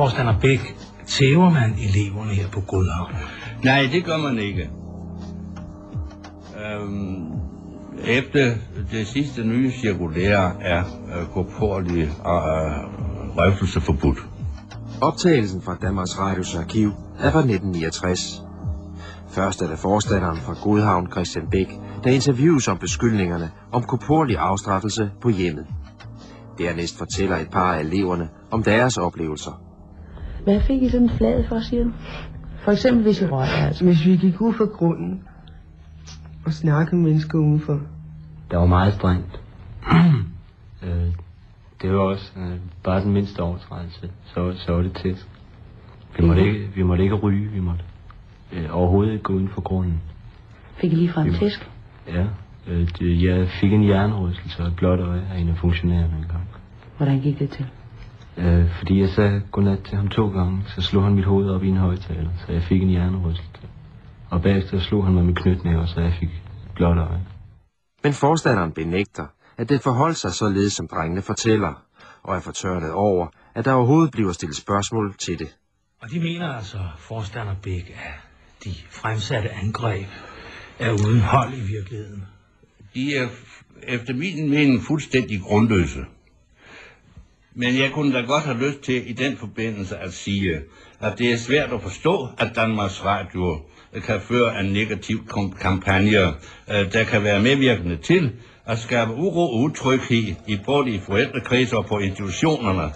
forstander Bæk, tæver man eleverne her på Godhavn? Nej, det gør man ikke. Efter det sidste nye cirkulære er korporlig røvelse forbudt. Optagelsen fra Danmarks Radios arkiv er fra 1969. Først er det forstanderen fra Godhavn, Christian Bæk, der interviews om beskyldningerne om korporlig afstraffelse på hjemmet. Dernæst fortæller et par af eleverne om deres oplevelser. Hvad fik I sådan flaget for, siger du? For eksempel hvis I røg, altså. Hvis vi gik ud for grunden og snakkede med mennesker udenfor. Det var meget strengt. Det var også bare den mindste overtrædelse, så var det tæsk. Vi måtte ikke ryge, vi måtte overhovedet ikke gå uden for grunden. Fik I lige fra en tæsk? Ja, jeg fik en hjernerystelse og et blåt øje af en af funktionærerne engang. Hvordan gik det til? Fordi jeg sagde godnat til ham 2 gange, så slog han mit hoved op i en højtaler, så jeg fik en hjernerystelse. Og bagefter slog han mig med knytnæver, så jeg fik et blåt øje. Men forstanderen benægter, at det forholdt sig således, som drengene fortæller, og er fortørnet over, at der overhovedet bliver stillet spørgsmål til det. Og de mener altså, forstander Bæk, at de fremsatte angreb er uden hold i virkeligheden. De er efter min mening fuldstændig grundløse. Men jeg kunne da godt have lyst til i den forbindelse at sige, at det er svært at forstå, at Danmarks Radio kan føre en negativ kampagne, der kan være medvirkende til at skabe uro og utryghed i både i forældrekredser og på institutionerne.